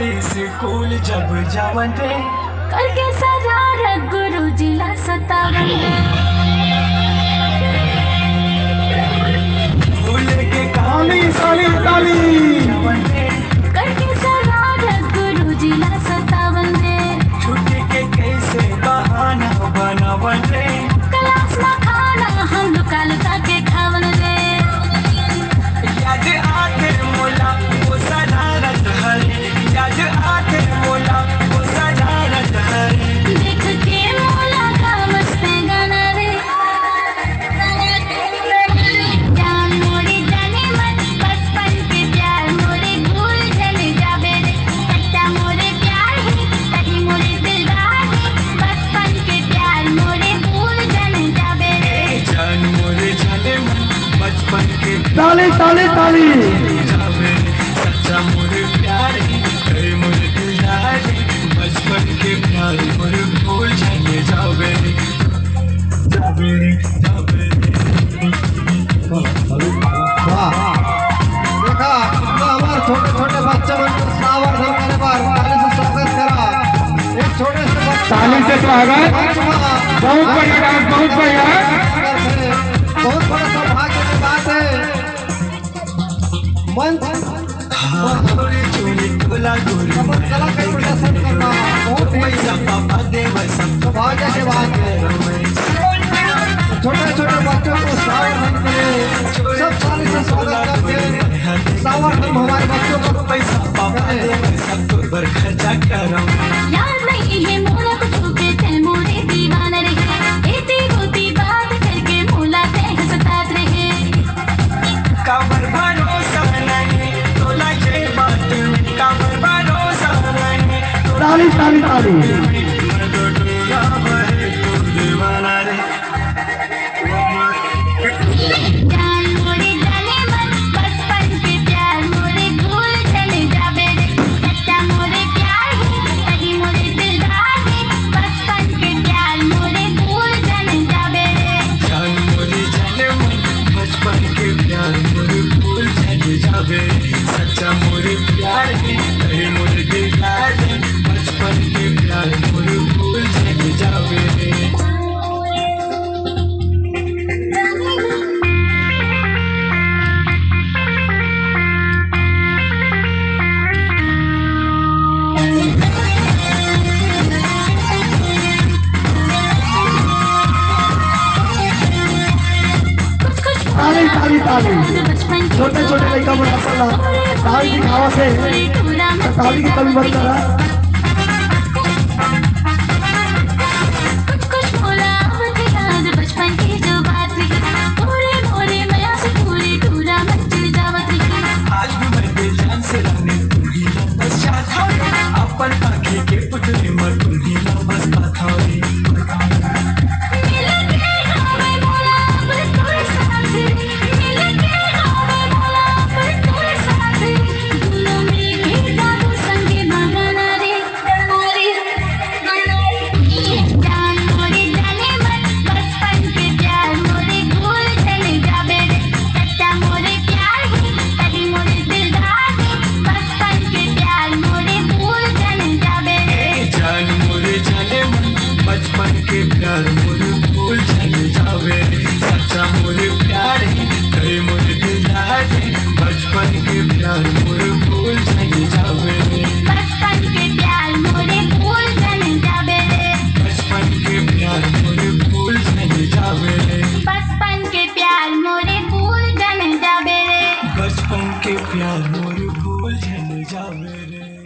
School जब जावन रे करके शरारत गुरुजी ला सतावन रे। भूल के कहानी साली ताली करके शरारत गुरुजी ला सतावन रे। छुट्टी के कैसे बहाना बनावन रे क्लास में खाना हम लुका लुका के खावन रे। याद आते मोला वो शरारत हरे याद आते मोला वो शरारत हरे देख के मोला का मस्त गाना रे। जान मोरे जाने मन बचपन के प्यार मोरे भूल जने जाबे रे। सच्चा मोरे प्यार है तही मोरे दिलदार है बचपन के प्यार मोरे भूल जने जाबे रे। जान मोरे जाने मन बचपन के ताली ताली ताली जावे सच्चा मोरे प्यार है मोरे दिलदार है बचपन के प्यार मोरे भूल जाने जावे जावे जावे। वाह देखा हमारे छोटे छोटे बच्चे सावर धरने पर ताली से स्वागत करा। एक छोटे से बच्चे ताली से स्वागत। बहुत बढ़िया डांस, बहुत बढ़िया। बहुत बड़ा सौभाग्य की बात है। मंच गोरी चोरी गोला गोरी कला का प्रदर्शन करना बहुत ही पापा देव सब सौभाग्य की बात है। छोटे छोटे बच्चों को सावर धन करे सब ताली से स्वागत करके सावर धन हमारे बच्चों को पैसा पापा देव सब पर खर्चा करो। याद नहीं है मोला को छूके थे मोरे दीवाना रहे। एती होती बात करके मोला ते हंसतात रहे। काबर भरोसा नहीं तोला ये बात में काबर भरोसा नहीं ताली ताली ताली दीवाना रे जान मोरे जाने मन बचपन के प्यार मोरे भूल चले जाबे रे। सच्चा मोरे प्यार है तही मोरे दिलदार है बचपन के प्यार मोरे भूल चले जाबे रे। जान मोरे जाने मन बचपन के प्यार मोरे भूल जाने जावे सच्चा मोरे प्यार है तही मोरे दिलदार है बचपन के प्यार मोरे भूल जाने जावे। ताली ताली ताली बचपन के छोटे छोटे लड़का बड़ा पड़ा ताली की खावा से ताली की कमी मत करा। कुछ कुछ मोला आवत याद बचपन की जो बात रही। मोरे मोरे मया से पूरी टूरा मच जावत रही। आज भी मैं बेजान से रहने तुम ही बस चाहता हूँ अपन आँखें के पुतले मर तुम ही बस बात हूँ। बचपन के प्यार मोरे भूल जाने जावे सच्चा मोरे प्यार है कहे मोरे दिलदार है बचपन के प्यार मोरे भूल जाने जावे बचपन के प्यार मोरे भूल जाने जाबे रे। बचपन के प्यार मोरे भूल जाने जावे बचपन के प्यार मोरे भूल जाने जाबे रे। बचपन के प्यार मोरे भूल जाने जावे रे।